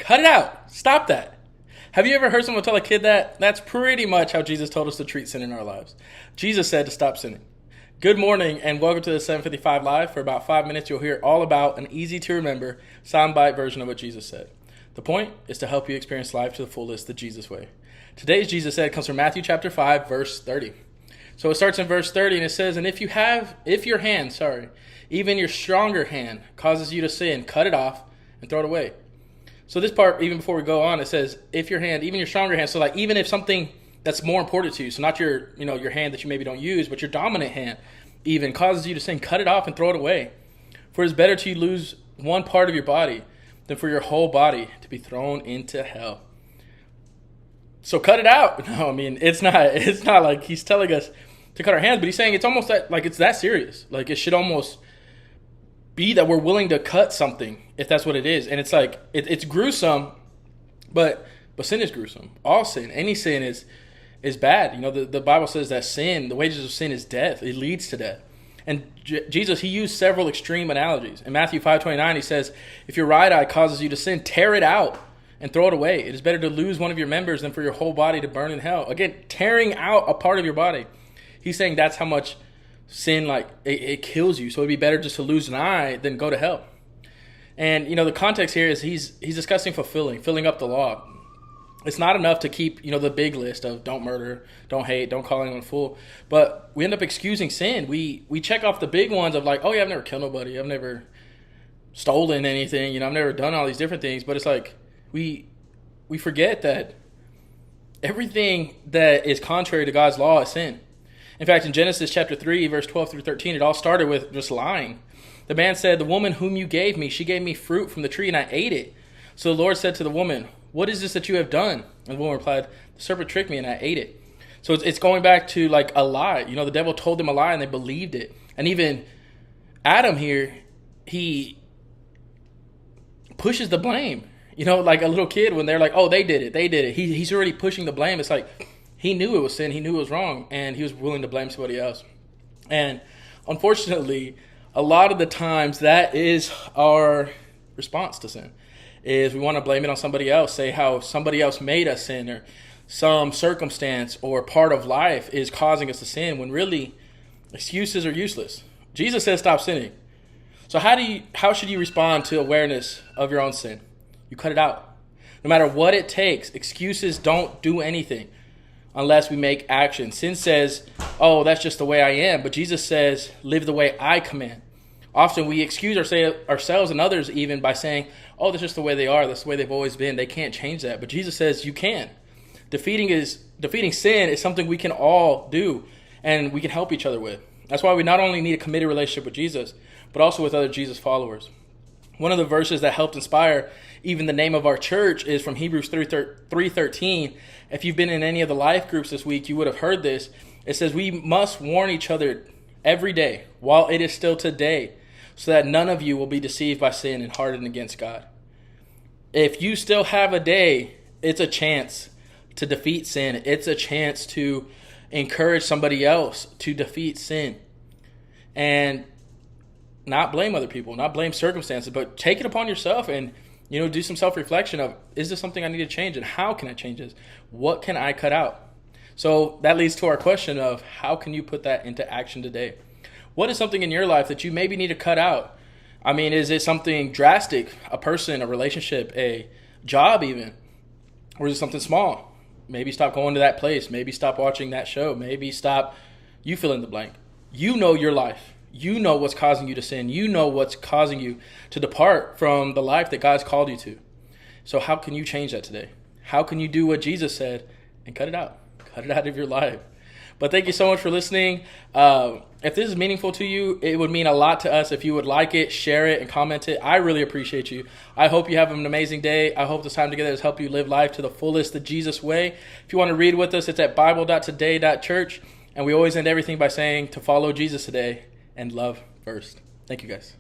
Cut it out. Stop that. Have you ever heard someone tell a kid that? That's pretty much how Jesus told us to treat sin in our lives. Jesus said to stop sinning. Good morning and welcome to the 755 Live. For about 5 minutes, you'll hear all about an easy-to-remember, soundbite version of what Jesus said. The point is to help you experience life to the fullest the Jesus way. Today's Jesus said comes from Matthew chapter 5, verse 30. So it starts in verse 30 and it says, and if your hand, even your stronger hand causes you to sin, cut it off and throw it away. So this part, even before we go on, it says, if your hand, even your stronger hand, so like even if something that's more important to you, so not your hand that you maybe don't use, but your dominant hand even causes you to sin, cut it off and throw it away. For it's better to lose one part of your body than for your whole body to be thrown into hell. So cut it out. No, I mean, it's not like he's telling us to cut our hands, but he's saying it's almost like it's that serious. Like it should almost be that we're willing to cut something if that's what it is. And it's like, it's gruesome, but sin is gruesome. All sin, any sin is bad. You know, the Bible says that sin, the wages of sin is death. It leads to death. And Jesus, he used several extreme analogies. In Matthew 5:29, he says, if your right eye causes you to sin, tear it out and throw it away. It is better to lose one of your members than for your whole body to burn in hell. Again, tearing out a part of your body. He's saying that's how much sin, like, it kills you. So it'd be better just to lose an eye than go to hell. And, the context here is he's discussing filling up the law. It's not enough to keep, the big list of don't murder, don't hate, don't call anyone a fool. But we end up excusing sin. We check off the big ones of like, oh yeah, I've never killed nobody. I've never stolen anything. I've never done all these different things. But it's like we forget that everything that is contrary to God's law is sin. In fact, in Genesis chapter 3, verse 12 through 13, it all started with just lying. The man said, the woman whom you gave me, she gave me fruit from the tree and I ate it. So the Lord said to the woman, what is this that you have done? And the woman replied, the serpent tricked me and I ate it. So it's going back to like a lie. The devil told them a lie and they believed it. And even Adam here, he pushes the blame. Like a little kid when they're like, oh, they did it. He's already pushing the blame. It's like he knew it was sin. He knew it was wrong. And he was willing to blame somebody else. And unfortunately, a lot of the times that is our response to sin. Is we want to blame it on somebody else, say how somebody else made us sin or some circumstance or part of life is causing us to sin when really excuses are useless. Jesus says stop sinning. So how should you respond to awareness of your own sin? You cut it out. No matter what it takes, excuses don't do anything unless we make action. Sin says, oh, that's just the way I am. But Jesus says, live the way I command. Often we excuse ourselves and others even by saying, oh, that's just the way they are. That's the way they've always been. They can't change that. But Jesus says you can. Defeating sin is something we can all do and we can help each other with. That's why we not only need a committed relationship with Jesus, but also with other Jesus followers. One of the verses that helped inspire even the name of our church is from Hebrews 3:13. If you've been in any of the life groups this week, you would have heard this. It says, we must warn each other every day while it is still today, so that none of you will be deceived by sin and hardened against God. If you still have a day, it's a chance to defeat sin. It's a chance to encourage somebody else to defeat sin. And not blame other people, not blame circumstances, but take it upon yourself and, do some self-reflection of, is this something I need to change and how can I change this? What can I cut out? So that leads to our question of how can you put that into action today? What is something in your life that you maybe need to cut out? I mean, is it something drastic, a person, a relationship, a job even? Or is it something small? Maybe stop going to that place. Maybe stop watching that show. Maybe stop, you fill in the blank. You know your life. You know what's causing you to sin. You know what's causing you to depart from the life that God's called you to. So how can you change that today? How can you do what Jesus said and cut it out? Cut it out of your life. But thank you so much for listening. If this is meaningful to you, it would mean a lot to us if you would like it, share it, and comment it. I really appreciate you. I hope you have an amazing day. I hope this time together has helped you live life to the fullest, the Jesus way. If you want to read with us, it's at bible.today.church. And we always end everything by saying to follow Jesus today and love first. Thank you, guys.